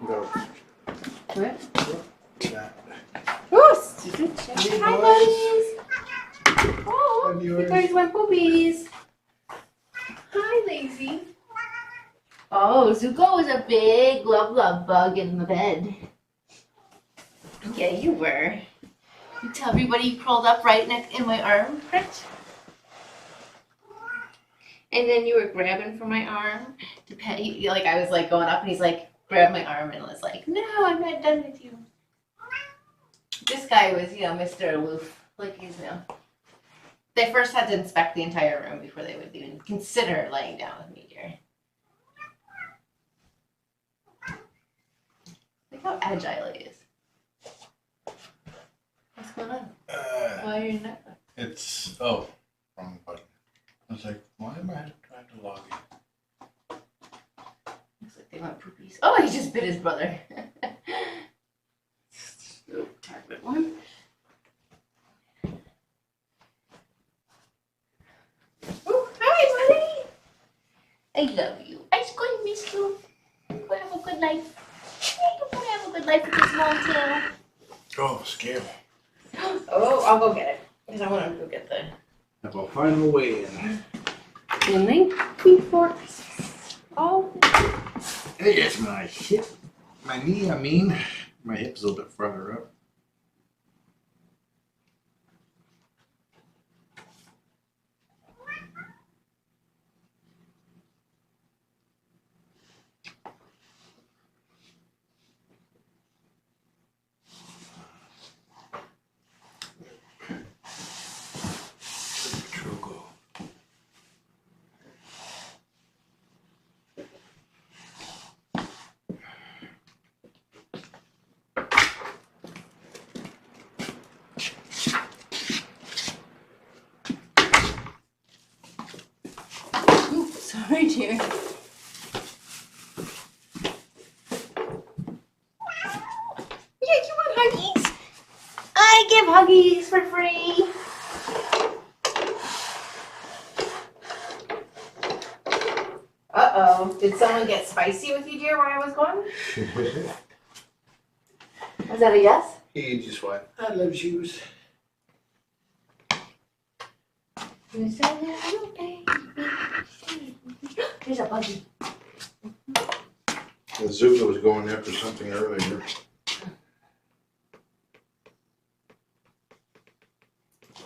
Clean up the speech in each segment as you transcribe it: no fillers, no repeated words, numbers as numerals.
No. What? That. Hi, buddies. Oh, there's my poopies. Hi, Lazy. Oh, Zuko was a big love bug in the bed. Yeah, you were. You tell everybody you crawled up right next in my arm, right? And then you were grabbing for my arm to pet you. Like I was like going up, and he's like grabbed my arm and was like, "No, I'm not done with you." This guy was, Mr. Aloof, like he's now. They first had to inspect the entire room before they would even consider laying down with me, dear. Look how agile he is. What's going on? Why are you not? Wrong button. I was like, why am I trying to log in? Looks like they want poopies. Oh, he just bit his brother. Oh, target one. Oh, hi, buddy. I love you. I'm going to miss you. Go have a good life. Hey, go have a good life with this long tail. Oh, scary. Oh, I'll go get it. Because I want to go get the... Have a final way in. The night before Christmas. Oh. Hey, it's my hip. My knee, I mean. My hip's a little bit further up. Sorry, dear. Yeah, you want huggies? I give huggies for free. Uh-oh. Did someone get spicy with you, dear, while I was gone? Was that a yes? He just went, I love shoes. There's a buggy. Zuko was going after something earlier.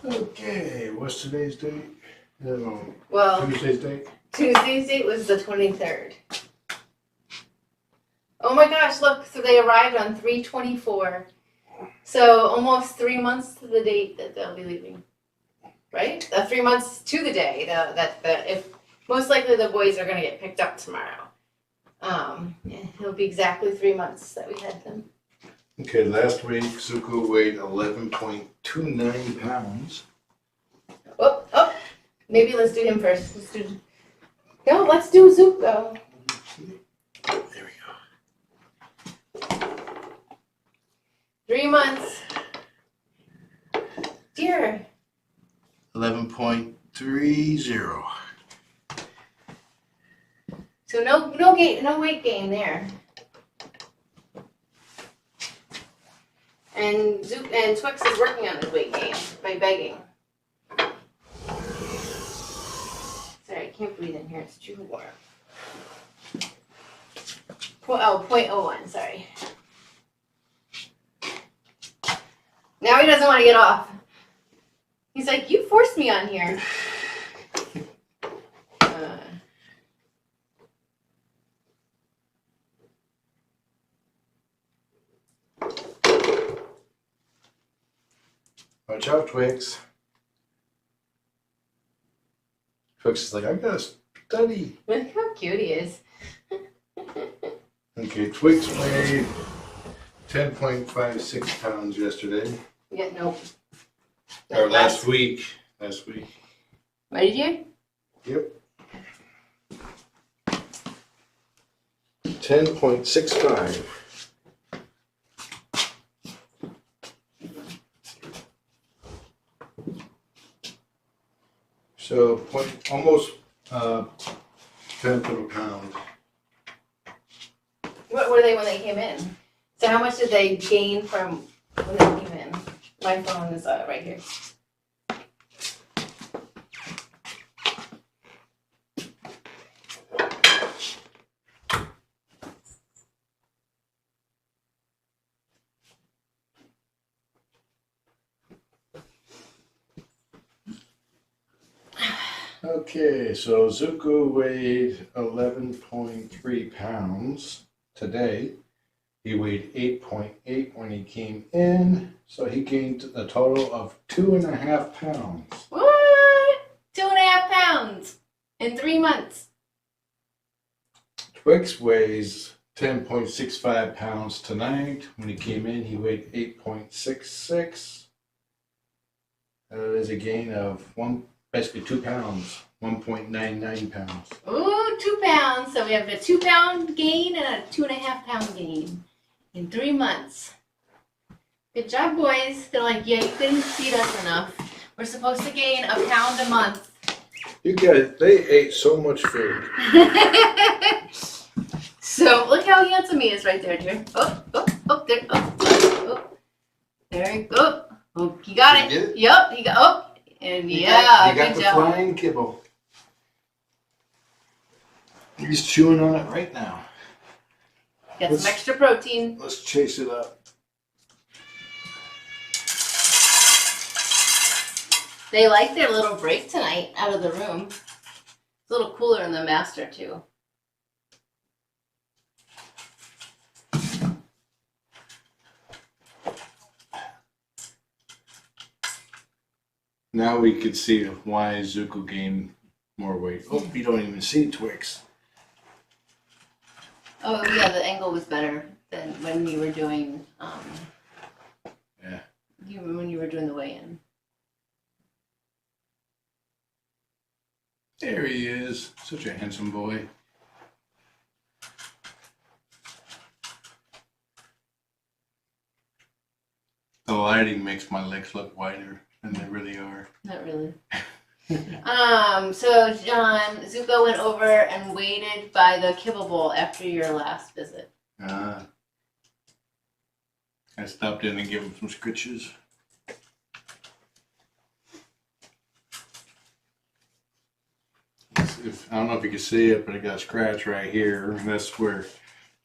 Okay, what's today's date? Well, Tuesday's date? Tuesday's date was the 23rd. Oh my gosh, look, so they arrived on 3/24. So almost 3 months to the date that they'll be leaving. Right? 3 months to the day if most likely the boys are gonna get picked up tomorrow. Yeah, it'll be exactly 3 months that we had them. Okay, last week Zuko weighed 11.29 pounds. Oh, maybe let's do him first. Let's do Zuko. There we go. 3 months. Dear. 11.30. So no weight gain there. And Twix is working on his weight gain by begging. Sorry, I can't breathe in here. It's too warm. 0.01, sorry. Now he doesn't want to get off. He's like, you forced me on here. Watch out, Twix. Twix is like, I gotta study. Look how cute he is. Okay, Twix weighed 10.56 pounds yesterday. Yeah, nope. Or last week. Last week. What did you? Yep. 10.65. So almost 10th of a pound. What were they when they came in? So how much did they gain from when they came in? My phone is right here. Okay, so Zuko weighed 11.3 pounds today. He weighed 8.8 when he came in, so he gained a total of 2.5 pounds. What? 2.5 pounds in 3 months. Twix weighs 10.65 pounds tonight. When he came in, he weighed 8.66. That is a gain of basically 2 pounds, 1.99 pounds. Ooh, 2 pounds. So we have a 2 pound gain and a 2.5 pound gain in 3 months. Good job, boys. They're like, yeah, you couldn't feed us enough. We're supposed to gain a pound a month. You guys, they ate so much food. So look how handsome he is right there, dear. Oh, there. Oh. There you go. Oh, you got it. You get it? Yep, he got. Oh, and You yeah, got good the job. flying kibble. He's chewing on it right now. Got some extra protein. Let's chase it up. They like their little break tonight out of the room. It's a little cooler in the master too. Now we could see why Zuko gained more weight. Oh, you don't even see Twix. Oh yeah, the angle was better than when you were doing Yeah. when you were doing the weigh-in. There he is. Such a handsome boy. The lighting makes my legs look wider than they really are. Not really. So Zuko went over and waited by the kibble bowl after your last visit. I stopped in and gave him some scritches. I don't know if you can see it, but I got a scratch right here. And that's where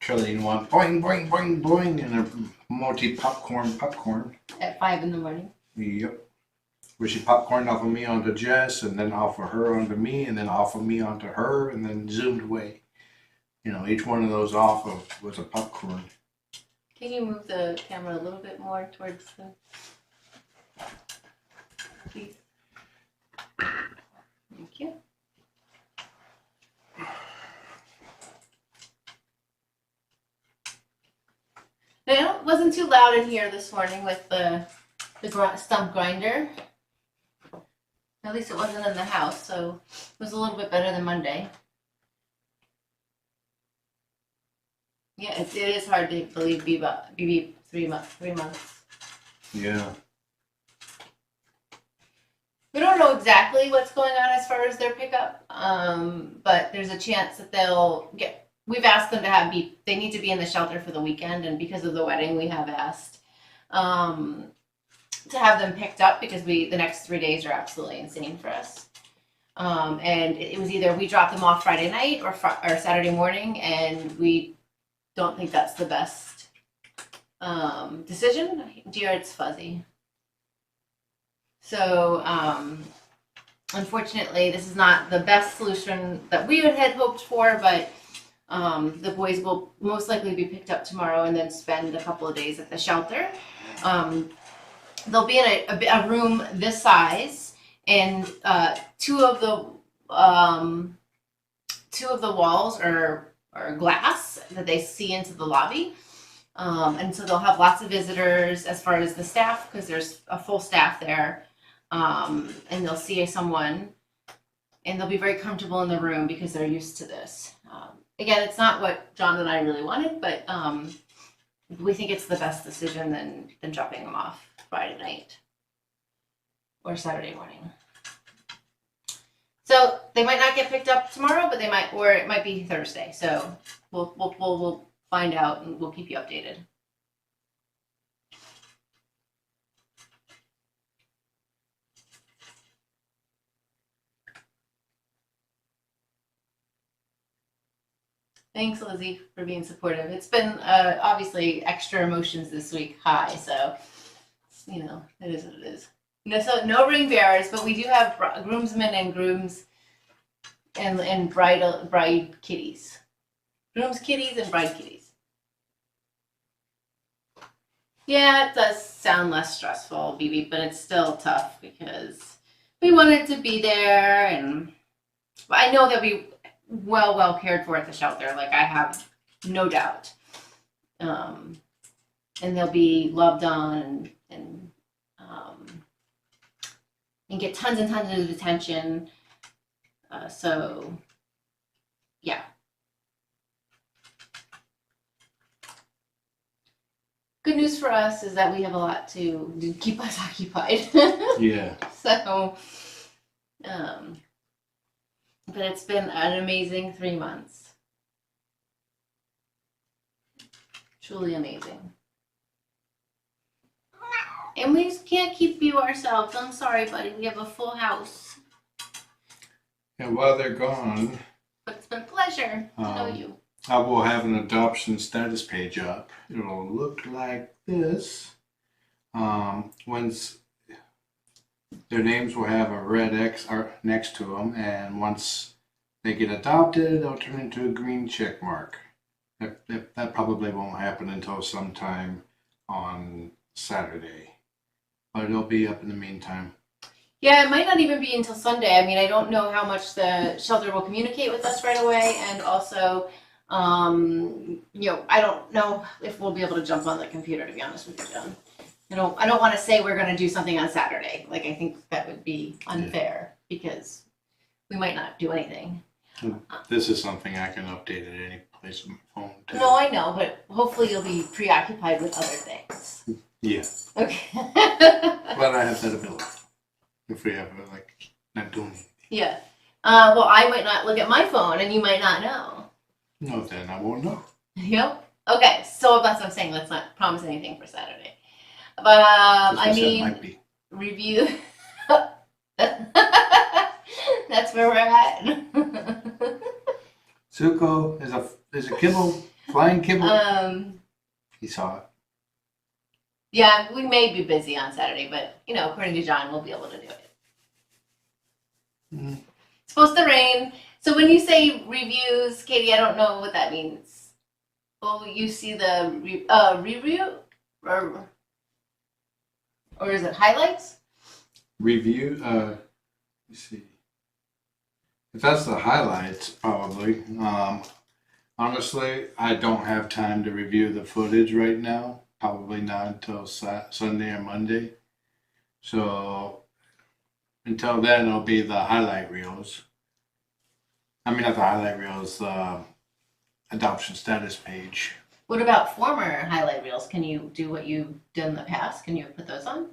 Charlene went boing, boing, boing, boing, and a popcorn. At 5 in the morning. Yep. Where she popcorned off of me onto Jess, and then off of her onto me, and then off of me onto her, and then zoomed away. You know, each one of those off of was a popcorn. Can you move the camera a little bit more towards the... Please. Thank you. It wasn't too loud in here this morning with the stump grinder. At least it wasn't in the house, so it was a little bit better than Monday. Yeah, it is hard to believe BB 3 months. Yeah. We don't know exactly what's going on as far as their pickup, but there's a chance that they'll get. We've asked them to they need to be in the shelter for the weekend, and because of the wedding, we have asked to have them picked up because the next 3 days are absolutely insane for us. And it was either we drop them off Friday night or Saturday morning, and we don't think that's the best decision. Dear, it's fuzzy. So, unfortunately, this is not the best solution that we had hoped for, but the boys will most likely be picked up tomorrow and then spend a couple of days at the shelter. They'll be in a room this size, and two of the walls are glass that they see into the lobby. And so they'll have lots of visitors as far as the staff, because there's a full staff there. And they'll see someone, and they'll be very comfortable in the room because they're used to this. Again, it's not what John and I really wanted, but we think it's the best decision than dropping them off Friday night or Saturday morning. So they might not get picked up tomorrow, but they might, or it might be Thursday. So we'll find out, and we'll keep you updated. Thanks, Lizzie, for being supportive. It's been obviously extra emotions this week high, so you know, it is what it is. No, so no ring bearers, but we do have groomsmen and grooms and bride kitties. Grooms kitties and bride kitties. Yeah, it does sound less stressful, BB, but it's still tough because we wanted to be there, and I know that we well cared for at the shelter. Like, I have no doubt. And they'll be loved on and get tons and tons of attention. So, yeah. Good news for us is that we have a lot to keep us occupied. Yeah. So, but it's been an amazing 3 months. Truly amazing. And we just can't keep you ourselves. I'm sorry, buddy. We have a full house. And while they're gone, But it's been a pleasure to know you. I will have an adoption status page up. It'll look like this. Once their names will have a red X next to them, and once they get adopted, they'll turn into a green check mark. That probably won't happen until sometime on Saturday, but it'll be up in the meantime. Yeah, it might not even be until Sunday. I mean, I don't know how much the shelter will communicate with us right away, and also, you know, I don't know if we'll be able to jump on the computer, to be honest with you, John. I don't want to say we're going to do something on Saturday. Like, I think that would be unfair because we might not do anything. This is something I can update at any place on my phone too. No, I know, but hopefully you'll be preoccupied with other things. Yeah. Okay. But I have that ability. If we have like not doing anything. Yeah. Well, I might not look at my phone, and you might not know. No, then I won't know. Yep. Okay. So that's what I'm saying. Let's not promise anything for Saturday. But I mean, might be. Review. That's where we're at. Zuko is a kibble, flying kibble. He saw it. Yeah, we may be busy on Saturday, but you know, according to John, we'll be able to do it. Mm-hmm. It's supposed to rain. So when you say reviews, Katie, I don't know what that means. Will you see the review or is it highlights? Review. Let me see. If that's the highlights, probably. Honestly, I don't have time to review the footage right now. Probably not until Sunday or Monday. So until then, it'll be the highlight reels. I mean, not the highlight reels, the adoption status page. What about former highlight reels? Can you do what you've done in the past? Can you put those on?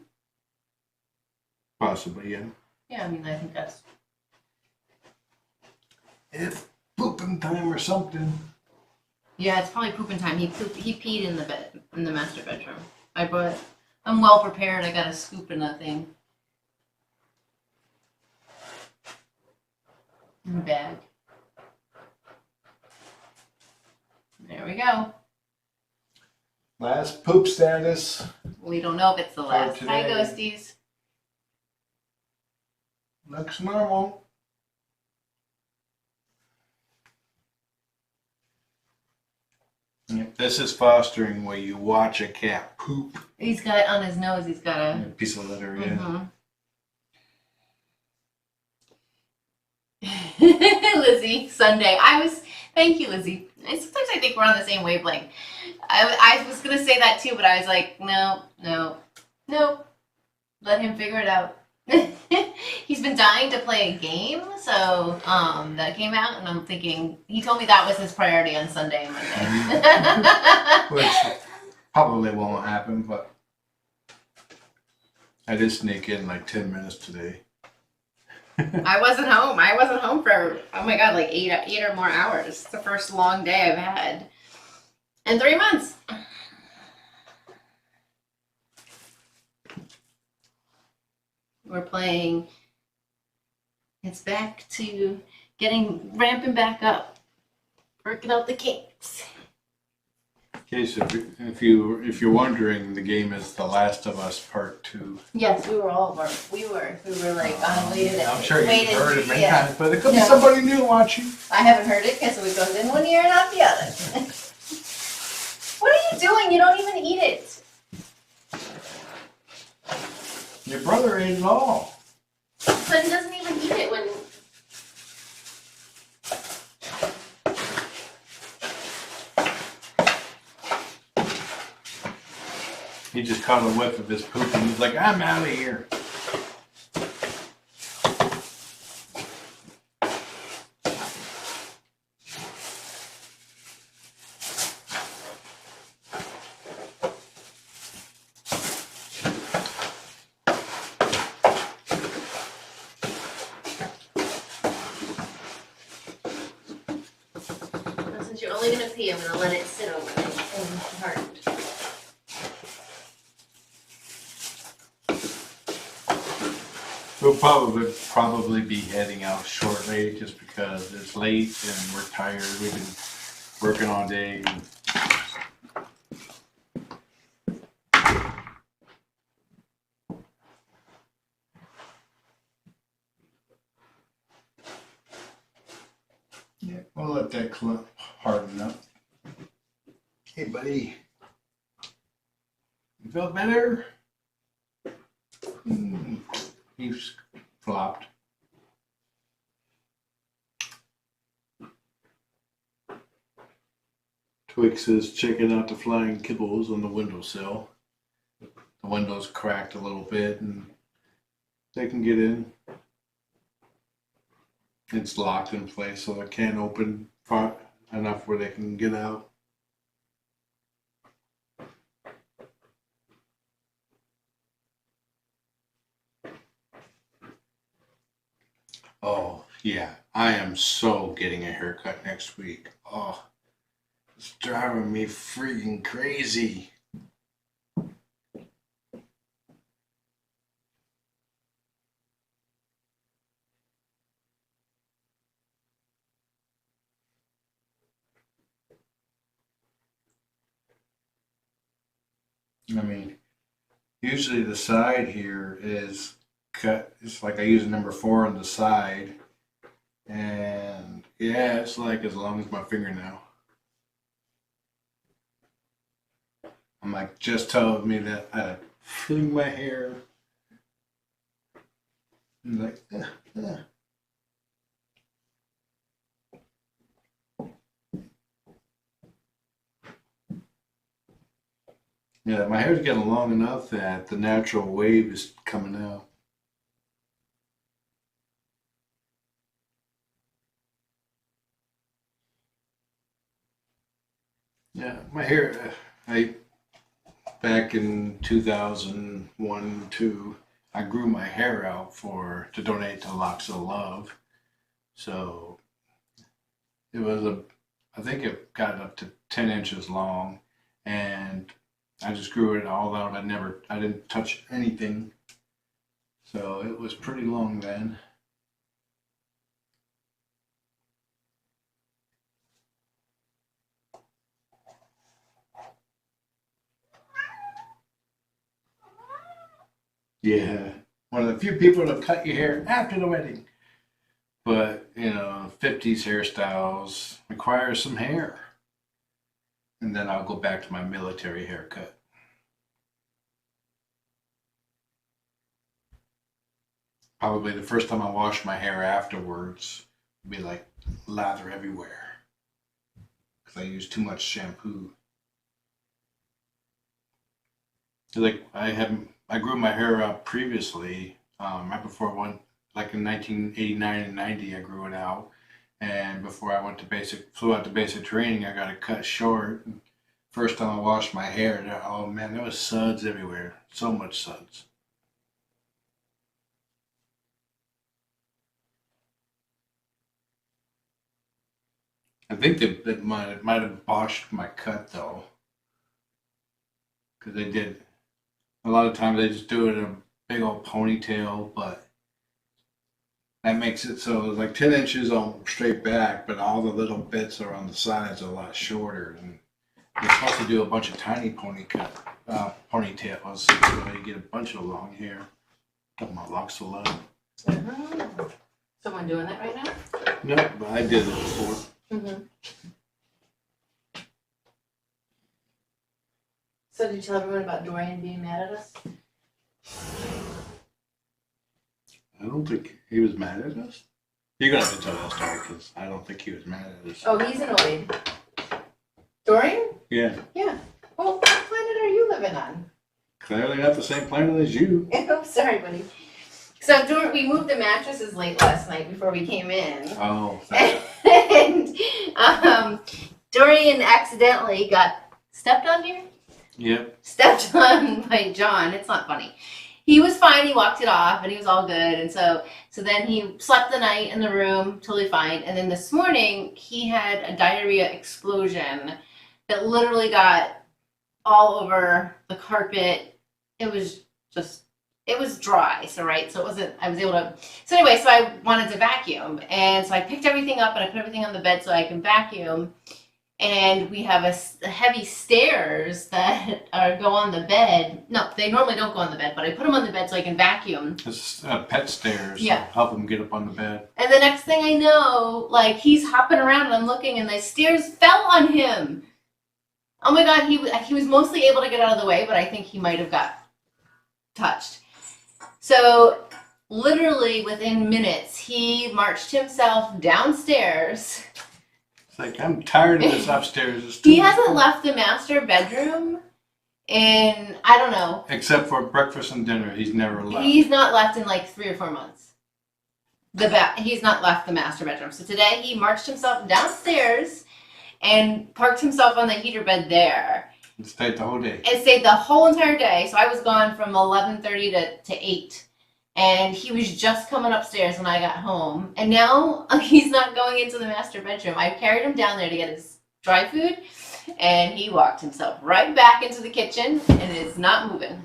Possibly, yeah. Yeah, I mean, I think that's... If pooping time or something. Yeah, it's probably pooping time. He peed in the master bedroom. I'm well prepared. I got a scoop and a thing. In the bag. There we go. Last poop status. We don't know if it's the last. Hi, today. ghosties. Looks normal. Yep, this is fostering where you watch a cat poop. He's got on his nose. He's got a piece of litter, yeah. Lizzie, Sunday. Thank you, Lizzie. Sometimes I think we're on the same wavelength. I was gonna say that too, but I was like, no. Let him figure it out. He's been dying to play a game, so that came out, and I'm thinking he told me that was his priority on Sunday and Monday. Which probably won't happen, but I did sneak in like 10 minutes today. I wasn't home. I wasn't home for, oh my God, like eight or more hours. It's the first long day I've had. And 3 months. We're playing. It's back to ramping back up. Working out the kinks. Okay, so if you're wondering, the game is The Last of Us Part 2. Yes, we were like on waited. I'm sure you've waited, heard it many yeah. times, but there could be No. somebody new watching. I haven't heard it because it goes in one ear and out the other. What are you doing? You don't even eat it. Your brother ate it all. But he doesn't even eat it when. He just caught a whiff of his poop and he's like, I'm out of here. Since you're only gonna pee, I'm gonna let it sit over and harden. We'll probably be heading out shortly just because it's late and we're tired. We've been working all day. Yeah, we'll let that clip harden up. Hey, buddy. You feel better? He's flopped. Twix is checking out the flying kibbles on the windowsill. The window's cracked a little bit and they can get in. It's locked in place so it can't open far enough where they can get out. Oh, yeah. I am so getting a haircut next week. Oh, it's driving me freaking crazy. I mean, usually the side here is cut. It's like I use a number 4 on the side. And yeah, it's like as long as my fingernail. I'm like, just telling me that I fling my hair. I'm like, Yeah, my hair's getting long enough that the natural wave is coming out. Yeah, my hair, back in 2001, 2, I grew my hair out to donate to Locks of Love. So it was I think it got up to 10 inches long and I just grew it all out. I didn't touch anything. So it was pretty long then. Yeah, one of the few people to cut your hair after the wedding. But, 50s hairstyles require some hair. And then I'll go back to my military haircut. Probably the first time I wash my hair afterwards will be like lather everywhere. Because I use too much shampoo. Like I grew my hair out previously, right before I went, like in 1989 and 90, I grew it out. And before I flew out to basic training, I got it cut short. And first time I washed my hair, oh man, there was suds everywhere. So much suds. I think they might have botched my cut though, because they did. A lot of times they just do it in a big old ponytail, but that makes it so it's like 10 inches on straight back, but all the little bits are on the sides are a lot shorter. And you're supposed to do a bunch of tiny ponytails, so you get a bunch of long hair. Got my locks so low. Someone doing that right now? No, but I did it before. So did you tell everyone about Dorian being mad at us? I don't think he was mad at us. You're gonna have to tell that story because I don't think he was mad at us. Oh, he's annoyed. Dorian? Yeah. Yeah. Well, what planet are you living on? Clearly not the same planet as you. Oh, sorry, buddy. So we moved the mattresses late last night before we came in. Oh. And Dorian accidentally got stepped on here? Yep. Stepped on by John. It's not funny. He was fine. He walked it off, and he was all good. And so then he slept the night in the room, totally fine. And then this morning, he had a diarrhea explosion that literally got all over the carpet. It was dry. So it wasn't. I was able to. So anyway, so I wanted to vacuum, and so I picked everything up and I put everything on the bed so I can vacuum. And we have a heavy stairs that go on the bed. No, they normally don't go on the bed, but I put them on the bed so I can vacuum. It's pet stairs. Yeah. So help him get up on the bed. And the next thing I know, like, he's hopping around and I'm looking and the stairs fell on him. Oh my God, he was mostly able to get out of the way, but I think he might have got touched. So literally within minutes, he marched himself downstairs. It's like, I'm tired of this upstairs. He hasn't left the master bedroom in, I don't know. Except for breakfast and dinner, he's never left. He's not left in like 3 or 4 months. He's not left the master bedroom. So today he marched himself downstairs and parked himself on the heater bed there. And stayed the whole day. And stayed the whole entire day. So I was gone from 11:30 to 8. And he was just coming upstairs when I got home. And now he's not going into the master bedroom. I carried him down there to get his dry food. And he walked himself right back into the kitchen and is not moving.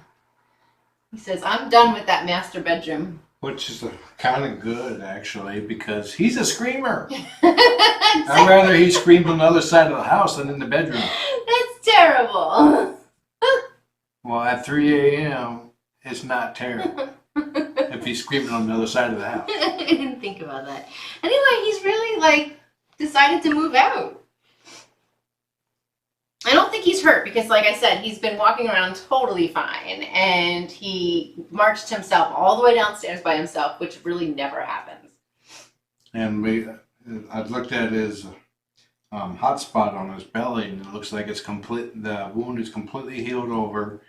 He says, I'm done with that master bedroom. Which is kind of good, actually, because he's a screamer. I'd rather he screamed on the other side of the house than in the bedroom. That's terrible. Well, at 3 a.m., it's not terrible. If he's screaming on the other side of the house. I didn't think about that. Anyway, he's really, decided to move out. I don't think he's hurt because, like I said, he's been walking around totally fine. And he marched himself all the way downstairs by himself, which really never happens. And I looked at his hot spot on his belly, and it looks like the wound is completely healed over.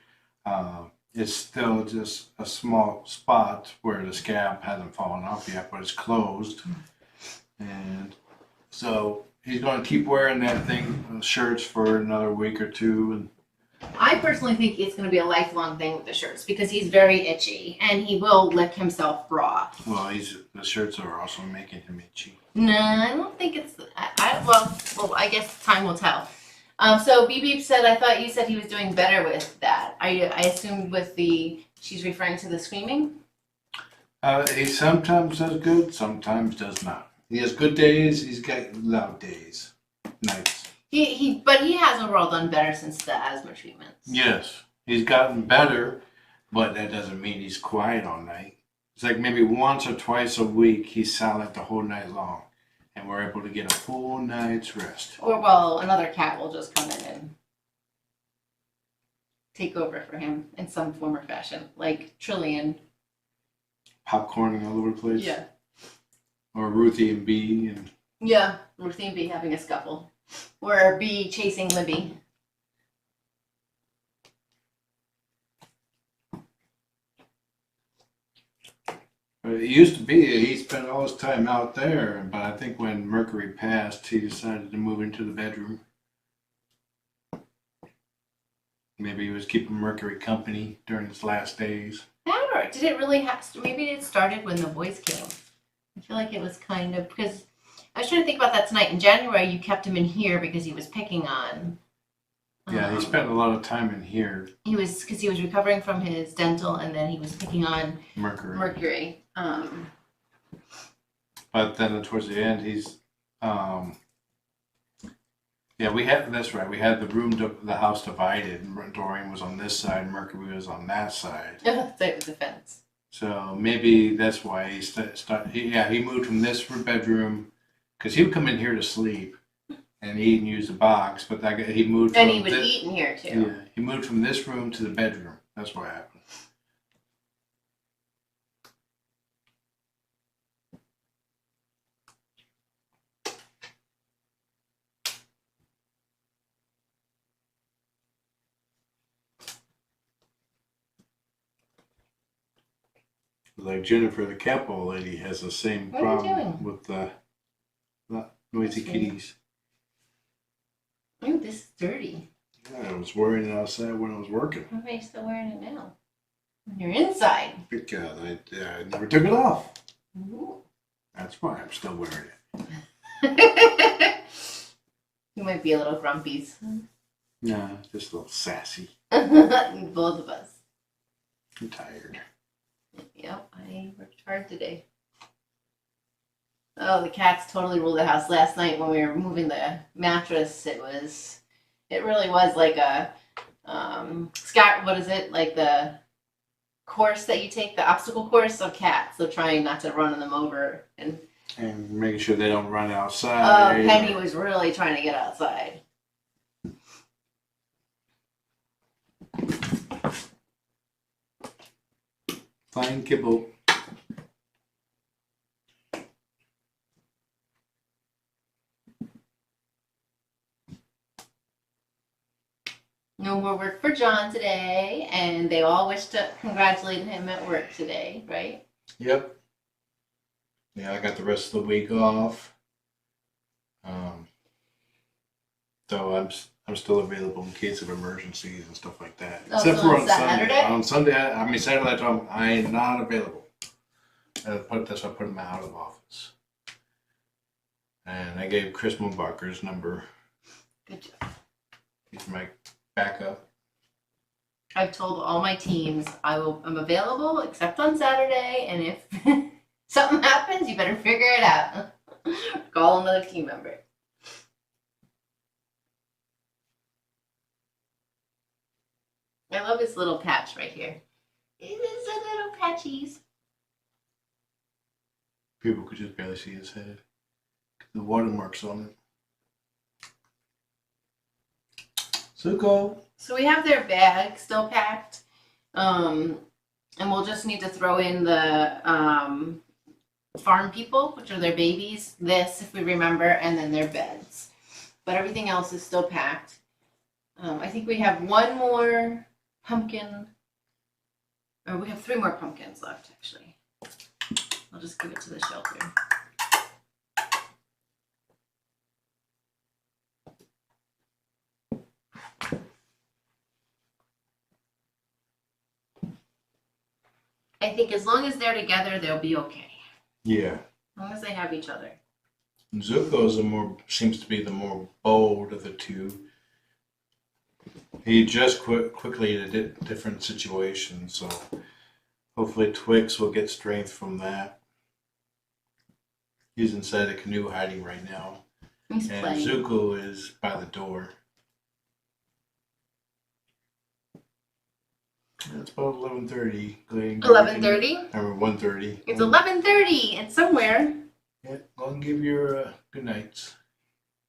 It's still just a small spot where the scab hasn't fallen off yet, but it's closed. And so he's going to keep wearing that shirts for another week or two. And I personally think it's going to be a lifelong thing with the shirts because he's very itchy and he will lick himself raw. Well, the shirts are also making him itchy. No, I don't think it's. Well, I guess time will tell. So Beep Beep said, I thought you said he was doing better with that. I assumed she's referring to the screaming? He sometimes does good, sometimes does not. He has good days, he's got loud days, nights. But he has overall done better since the asthma treatments. Yes, he's gotten better, but that doesn't mean he's quiet all night. It's like maybe once or twice a week he's silent the whole night long. And we're able to get a full night's rest. Or, well, another cat will just come in and take over for him in some form or fashion. Like Trillian. Popcorning all over the place? Yeah. Or Ruthie and Bee. Yeah, Ruthie and Bee having a scuffle. Or Bee chasing Libby. It used to be he spent all his time out there, but I think when Mercury passed, he decided to move into the bedroom. Maybe he was keeping Mercury company during his last days. Or did it really maybe it started when the boys came. I feel like it was kind of, because I was trying to think about that tonight. In January, you kept him in here because he was picking on. Yeah, he spent a lot of time in here. Because he was recovering from his dental, and then he was picking on Mercury. But then towards the end, he's yeah, we had that's right. We had the house divided. And Dorian was on this side, and Mercury was on that side. It was the fence. So maybe that's why he moved from this bedroom because he would come in here to sleep and eat and use the box, but he moved. And he would eat in here too. Yeah, he moved from this room to the bedroom. That's what happened. Like Jennifer, the Capo lady, has the same problem with the noisy kitties. Ooh, this is dirty. Yeah, I was wearing it outside when I was working. Why are you still wearing it now? You're inside. Because I never took it off. Ooh. That's why I'm still wearing it. You might be a little grumpy. Nah, just a little sassy. Both of us. I'm tired. Yep, I worked hard today. Oh, the cats totally ruled the house last night when we were moving the mattress. It really was like a Scott, what is it? Like the course that you take, the obstacle course of cats. So trying not to run them over and making sure they don't run outside. Oh, Penny was really trying to get outside. Fine kibble. No more work for John today, and they all wish to congratulate him at work today, right? Yep. Yeah, I got the rest of the week off. So I'm still available in case of emergencies and stuff like that. Oh, except so for on Saturday. On Sunday, Saturday, I told him I am not available. That's why I put him out of office. And I gave Chris Mumbacher's number. Good job. He's my backup. I've told all my teams I'm available except on Saturday, and if something happens, you better figure it out. Call another team member. I love his little patch right here. It is a little patchies. People could just barely see his head. The watermarks on it. Zuko. So we have their bag still packed. And we'll just need to throw in the farm people, which are their babies, this, if we remember, and then their beds. But everything else is still packed. I think we have one more pumpkin. Or we have 3 more pumpkins left, actually. I'll just give it to the shelter. I think as long as they're together, they'll be okay. Yeah. As long as they have each other. Zuko seems to be the more bold of the two. He adjusts quickly to different situations, so hopefully Twix will get strength from that. He's inside a canoe hiding right now. He's playing. Zuko is by the door. It's about 11:30. 11:30? Or 1:30. It's 11:30 and somewhere. Yeah, go and give your good nights.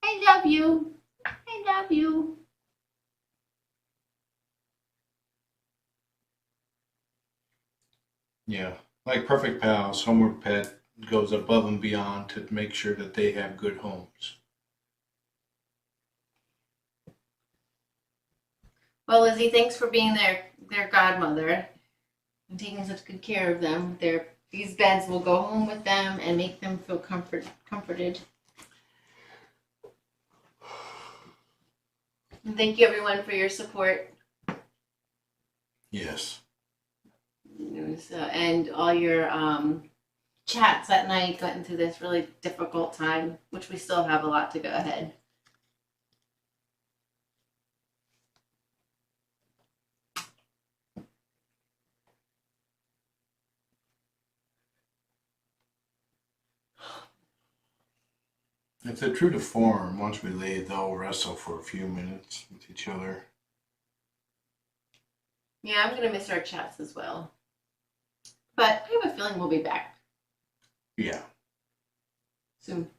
I love you. I love you. Yeah, like Perfect Pals, Homeward Pet goes above and beyond to make sure that they have good homes. Well, Lizzie, thanks for being their godmother and taking such good care of them. These beds will go home with them and make them feel comforted. And thank you, everyone, for your support. Yes. And all your chats at night, going through this really difficult time, which we still have a lot to go ahead. If they're true to form, once we leave, they'll wrestle for a few minutes with each other. Yeah, I'm gonna miss our chats as well. But I have a feeling we'll be back Yeah. soon.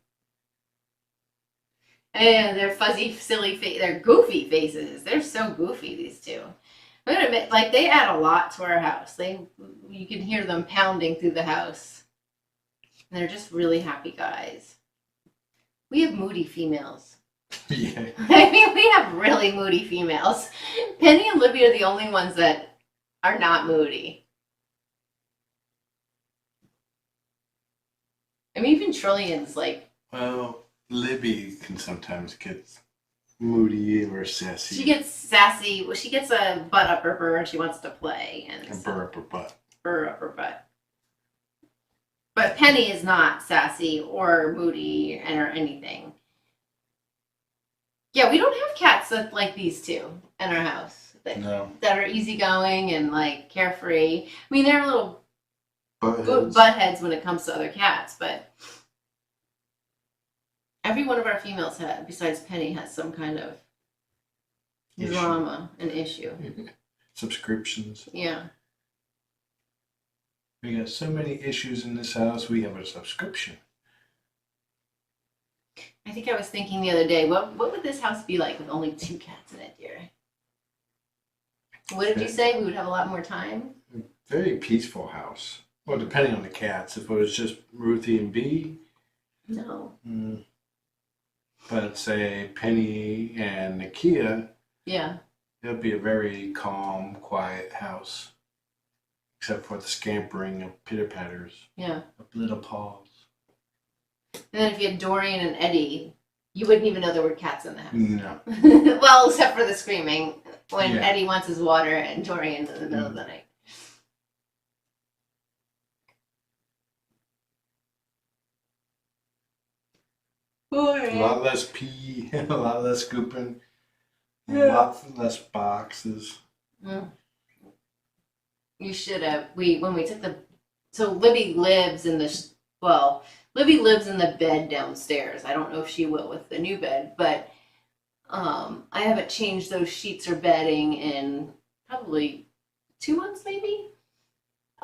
And they're fuzzy, silly they're goofy faces. They're so goofy, these two. I'm gonna admit, like, they add a lot to our house. You can hear them pounding through the house. And they're just really happy guys. We have moody females. Yeah. I mean, we have really moody females. Penny and Libby are the only ones that are not moody. I mean, even Trillian's like... Well, Libby can sometimes get moody or sassy. She gets sassy. Well, she gets a butt up her burr and she wants to play. And A burr up her butt. Burr up her butt. But Penny is not sassy or moody or anything. Yeah, we don't have cats that like these two in our house. That are easygoing and like carefree. I mean, they're little butt heads when it comes to other cats, but every one of our females besides Penny has some kind of drama and issue. Subscriptions. Yeah. We got so many issues in this house, we have a subscription. I think I was thinking the other day, what would this house be like with only 2 cats in it, dear? What did you say? We would have a lot more time? Very peaceful house. Well, depending on the cats. If it was just Ruthie and Bee. No. But say Penny and Nakia. Yeah. It'll be a very calm, quiet house. Except for the scampering of pitter-patters. Yeah. Of little paws. And then if you had Dorian and Eddie, you wouldn't even know there were cats in the house. No. Well, except for the screaming when Yeah. Eddie wants his water and Dorian in the middle of the night. A lot less pee, a lot less scooping, Yeah. a lot less boxes. You should have. When we took so Libby lives in Libby lives in the bed downstairs. I don't know if she will with the new bed, but I haven't changed those sheets or bedding in probably 2 months, maybe.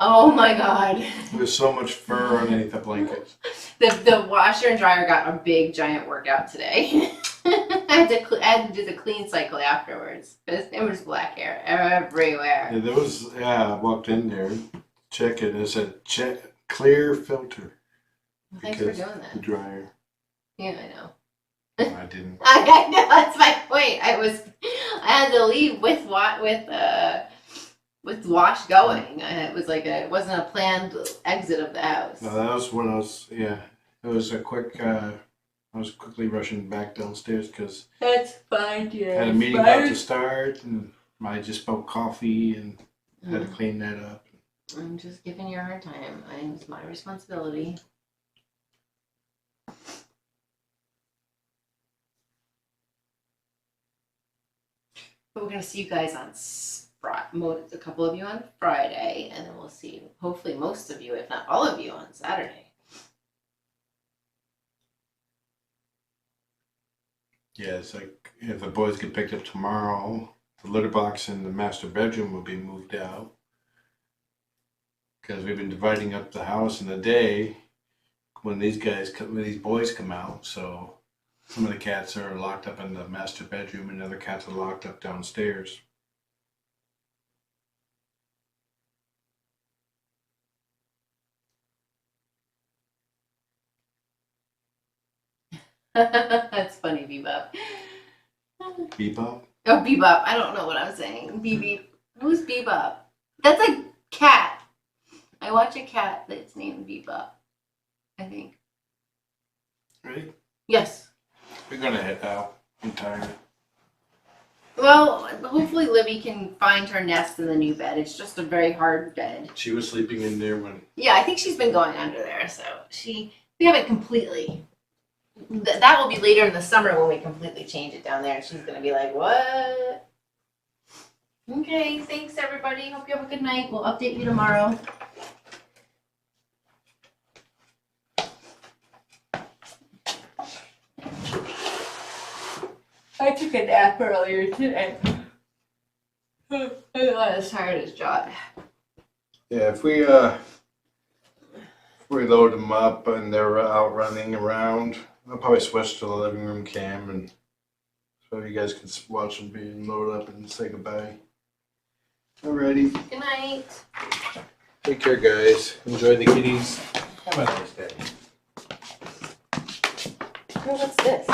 Oh my God! There's so much fur underneath the blankets. The washer and dryer got a big giant workout today. I had to do the clean cycle afterwards because there was black hair everywhere. Yeah, I walked in there, check it. It said clear filter. Well, thanks for doing that. The dryer. Yeah, I know. No, I didn't. I know, that's my point. I had to leave with wash going. It wasn't a planned exit of the house. No, that was when it was a quick, I was quickly rushing back downstairs because That's fine, dear. I had a meeting about to start and I just spilled coffee and had to clean that up. I'm just giving you a hard time. It's my responsibility. But we're going to see you guys on a couple of you on Friday, and then we'll see hopefully most of you, if not all of you, on Saturday. Yeah, it's like if the boys get picked up tomorrow, the litter box in the master bedroom will be moved out. Because we've been dividing up the house in a day when these boys come out, so some of the cats are locked up in the master bedroom and other cats are locked up downstairs. That's funny, Bebop. Bebop? Oh, Bebop. I don't know what I'm saying. Beep. Who's Bebop? That's a cat. I watch a cat that's named Bebop, I think. Right? Yes. We're gonna head out. I'm tired. Well, hopefully Libby can find her nest in the new bed. It's just a very hard bed. She was sleeping in there when. Yeah, I think she's been going under there, so we haven't completely. That will be later in the summer when we completely change it down there, and she's gonna be like, "What?" Okay, thanks everybody. Hope you have a good night. We'll update you tomorrow. I took a nap earlier today. I'm not as tired as John. Yeah, if we load them up and they're out running around, I'll probably switch to the living room cam and so you guys can watch them being loaded up and say goodbye. Alrighty. Good night. Take care, guys. Enjoy the kitties. Have a nice day. Oh, what's this?